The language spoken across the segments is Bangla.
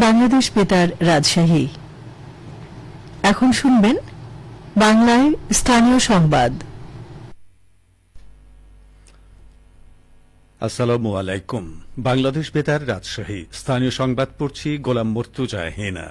বাংলাদেশ বেতার রাজশাহী। এখন শুনবেন বাংলায় স্থানীয় সংবাদ। আসসালামু আলাইকুম। বাংলাদেশ বেতার রাজশাহী স্থানীয় সংবাদ পড়ছি গোলাম মুর্তুজা হেনা।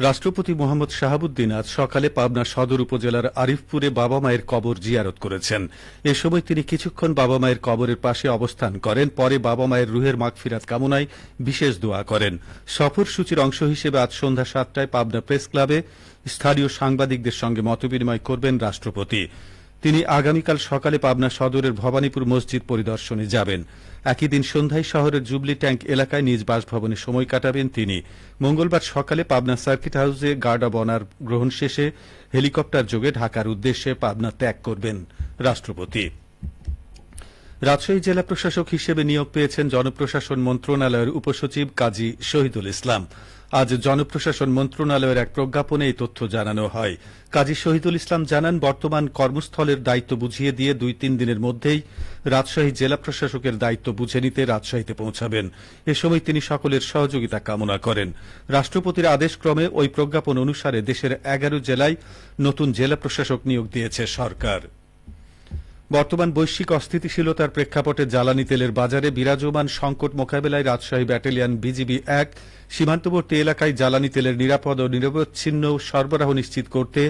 রাষ্ট্রপতি মোহাম্মদ শাহাবুদ্দিন আজ সকালে পাবনা সদর উপজেলার আরিফপুরে বাবা মায়ের কবর জিয়ারত করেছেন। এ সময় তিনি কিছুক্ষণ বাবা মায়ের কবরের পাশে অবস্থান করেন, পরে বাবা মায়ের রুহের মাগফিরাত কামনায় বিশেষ দোয়া করেন। সফরসূচির অংশ হিসেবে আজ সন্ধ্যা ৭টায় পাবনা প্রেস ক্লাবে স্থানীয় সাংবাদিকদের সঙ্গে মতবিনিময় করবেন রাষ্ট্রপতি। তিনি আগামীকাল সকালে পাবনা সদরের ভবানীপুর মসজিদ পরিদর্শনে যাবেন। একই দিন সন্ধ্যায় শহরের জুবলি ট্যাঙ্ক এলাকায় নিজ বাসভবনে সময় কাটাবেন তিনি। মঙ্গলবার সকালে পাবনা সার্কিট হাউসে গার্ড অব অনার গ্রহণ শেষে হেলিকপ্টার যোগে ঢাকার উদ্দেশ্যে পাবনা ত্যাগ করবেন রাষ্ট্রপতি। রাজশাহী জেলা প্রশাসক হিসেবে নিয়োগ পেয়েছেন জনপ্রশাসন মন্ত্রণালয়ের উপসচিব কাজী শহীদুল ইসলাম। আজ জনপ্রশাসন মন্ত্রণালয়ের এক প্রজ্ঞাপনে এই তথ্য জানানো হয়। কাজী শহীদুল ইসলাম জানান, বর্তমান কর্মস্থলের দায়িত্ব বুঝিয়ে দিয়ে ২-৩ দিনের মধ্যেই রাজশাহী জেলা প্রশাসকের দায়িত্ব বুঝে নিতে রাজশাহীতে পৌঁছাবেন। এ সময় তিনি সকলের সহযোগিতা কামনা করেন। রাষ্ট্রপতির আদেশক্রমে ওই প্রজ্ঞাপন অনুসারে দেশের ১১ জেলায় নতুন জেলা প্রশাসক নিয়োগ দিয়েছে সরকার। বর্তমান বৈশ্বিক অস্থিতিশীলতার প্রেক্ষাপটে জ্বালানি তেলের বাজারে বিরাজমান সংকট মোকাবেলায় রাজশাহী ব্যাটালিয়ন বিজিবি ১ সীমান্তবর্তী এলাকায় জ্বালানি তেলের নিরাপদ ও নিরবচ্ছিন্ন সরবরাহ নিশ্চিত করতে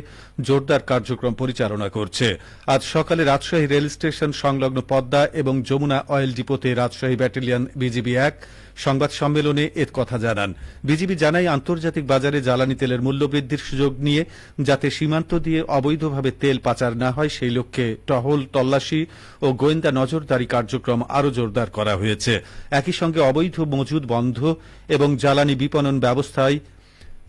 জোরদার কার্যক্রম পরিচালনা করছে। আজ সকালে রাজশাহী রেল স্টেশন সংলগ্ন পদ্মা এবং যমুনা অয়েল ডিপোতে রাজশাহী ব্যাটালিয়ন বিজিবি ১ সংবাদ সম্মেলনে এ কথা জানান। বিজিবি জানায়, আন্তর্জাতিক বাজারে জ্বালানি তেলের মূল্য বৃদ্ধির সুযোগ নিয়ে যাতে সীমান্ত দিয়ে অবৈধভাবে তেল পাচার না হয় সেই লক্ষ্যে টহল, তল্লাশি ও গোয়েন্দা নজরদারি কার্যক্রম আরও জোরদার করা হয়েছে। একই সঙ্গে অবৈধ মজুদ বন্ধ এবং জ্বালানি বিপণন ব্যবস্থায়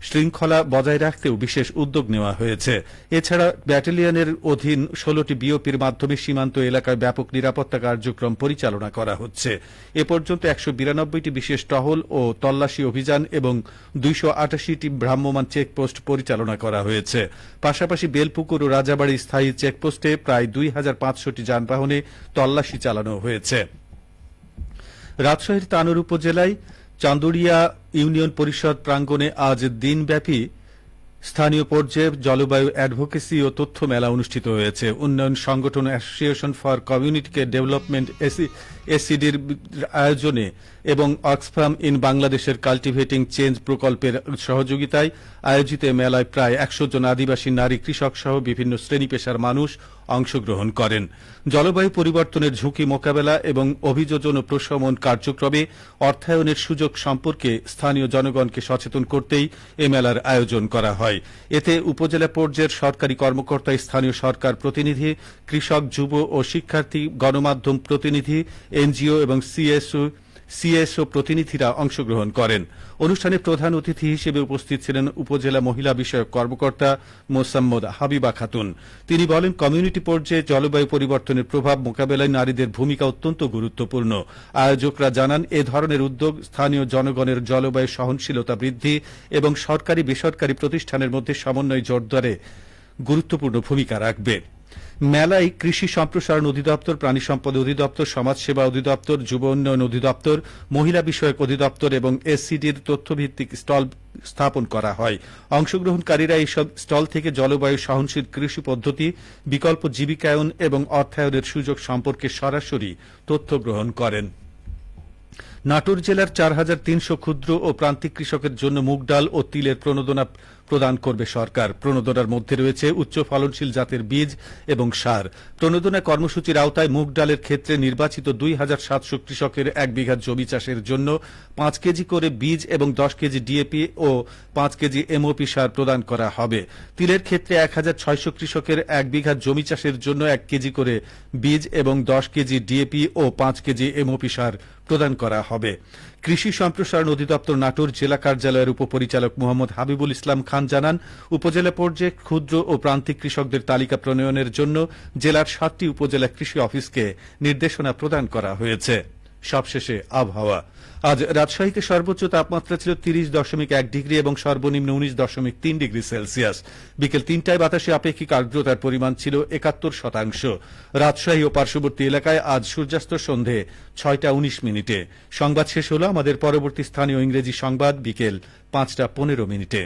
শৃঙ্খলা বজায় রাখতেও বিশেষ উদ্যোগ নেওয়া হয়েছে। এছাড়া ব্যাটালিয়নের অধীন ১৬টি বিওপির মাধ্যমে সীমান্ত এলাকায় ব্যাপক নিরাপত্তা কার্যক্রম পরিচালনা করা হচ্ছে। এ পর্যন্ত ১৯২টি বিশেষ টহল ও তল্লাশি অভিযান এবং ২৮৮টি ভ্রাম্যমাণ চেকপোস্ট পরিচালনা করা হয়েছে। পাশাপাশি বেলপুকুর ও রাজাবাড়ী স্থায়ী চেকপোস্টে প্রায় ২৫০০টি যানবাহনে তল্লাশি চালানো হয়েছে। রাজশাহীর তানোর উপজেলায় চান্দুরিয়া ইউনিয়ন পরিষদ প্রাঙ্গণে আজ দিনব্যাপী স্থানীয় পর্যায়ে জলবায়ু অ্যাডভোকেসি ও তথ্য মেলা অনুষ্ঠিত হয়েছে। উন্নয়ন সংগঠন অ্যাসোসিয়েশন ফর কমিউনিটি ডেভেলপমেন্ট এসিডির আয়োজনে এবং অক্সফাম ইন বাংলাদেশের কাল্টিভেটিং চেঞ্জ প্রকল্পের সহযোগিতায় আয়োজিত মেলায় প্রায় ১০০ জন আদিবাসী নারী, কৃষক সহ বিভিন্ন শ্রেণী পেশার মানুষ অংশগ্রহণ করেন। জলবায়ু পরিবর্তনের ঝুঁকি মোকাবেলা এবং অভিযোজন ও প্রশমন কার্যক্রমে অর্থায়নের সুযোগ সম্পর্কে স্থানীয় জনগণকে সচেতন করতেই এ মেলার আয়োজন করা হয়। এতে উপজেলা পর্যায়ের সরকারি কর্মকর্তা, স্থানীয় সরকার প্রতিনিধি, কৃষক, যুব ও শিক্ষার্থী, গণমাধ্যম প্রতিনিধি, এনজিও এবং সিএসও প্রতিনিধিরা অংশগ্রহণ করেন। অনুষ্ঠানে প্রধান অতিথি হিসেবে উপস্থিত ছিলেন উপজেলা মহিলা বিষয়ক কর্মকর্তা মোসাম্মদ হাবিবা খাতুন। তিনি বলেন, কমিউনিটি পর্যায়ে জলবায়ু পরিবর্তনের প্রভাব মোকাবেলায় নারীদের ভূমিকা অত্যন্ত গুরুত্বপূর্ণ। আয়োজকরা জানান, এ ধরনের উদ্যোগ স্থানীয় জনগণের জলবায়ু সহনশীলতা বৃদ্ধি এবং সরকারি বেসরকারি প্রতিষ্ঠানের মধ্যে সমন্বয় জোরদারে গুরুত্বপূর্ণ ভূমিকা রাখবে। মেলায় কৃষি সম্প্রসারণ অধিদপ্তর, প্রাণী সম্পদ অধিদপ্তর, সমাজসেবা অধিদপ্তর, যুব উন্নয়ন অধিদপ্তর, মহিলা বিষয়ক অধিদপ্তর এবং এসসিডির তথ্যভিত্তিক স্টল স্থাপন করা হয়। অংশগ্রহণকারীরা এইসব স্টল থেকে জলবায়ু সহনশীল কৃষি পদ্ধতি, বিকল্প জীবিকায়ন এবং অর্থায়নের সুযোগ সম্পর্কে সরাসরি তথ্য গ্রহণ করেন। নাটোর জেলার ৪৩০০ ক্ষুদ্র ও প্রান্তিক কৃষকের জন্য মুগ ডাল ও তিলের প্রণোদনা প্রদান করবে সরকার। প্রণোদনার মধ্যে রয়েছে উচ্চ ফলনশীল জাতের বীজ এবং সার। প্রণোদনা কর্মসূচির আওতায় মুগ ডালের ক্ষেত্রে নির্বাচিত ২৭০০ কৃষকের ১ বিঘা জমি চাষের জন্য ৫ কেজি করে বীজ এবং ১০ কেজি ডিএপি ও ৫ কেজি এমওপি সার প্রদান করা হবে। তিলের ক্ষেত্রে ১৬০০ কৃষকের ১ বিঘা জমি চাষের জন্য ১ কেজি করে বীজ এবং ১০ কেজি ডিএপি ও ৫ কেজি এমওপি সার প্রদান করা হবে। কৃষি সম্প্রসারণ অধিদপ্তর নাটোর জেলা কার্যালয়ের উপপরিচালক মোহাম্মদ হাবিবুল ইসলাম খান জানান, উপজেলা পর্যায়ে ক্ষুদ্র ও প্রান্তিক কৃষকদের তালিকা প্রণয়নের জন্য জেলার ৭টি উপজেলা কৃষি অফিসকে নির্দেশনা প্রদান করা হয়েছে। সবশেষে আবহাওয়া। আজ রাজশাহীতে সর্বোচ্চ তাপমাত্রা ছিল 30.1 ডিগ্রি এবং সর্বনিম্ন 19.3 ডিগ্রি সেলসিয়াস। বিকেল 3টায় বাতাসে আপেক্ষিক আর্দ্রতার পরিমাণ ছিল 71%। রাজশাহী ও পার্শ্ববর্তী এলাকায় আজ সূর্যাস্ত সন্ধে 6টা 19 মিনিটে। সংবাদ শেষ হলো। আমাদের পরবর্তী স্থানীয় ইংরেজি সংবাদ বিকেল 5টা 15 মিনিটে।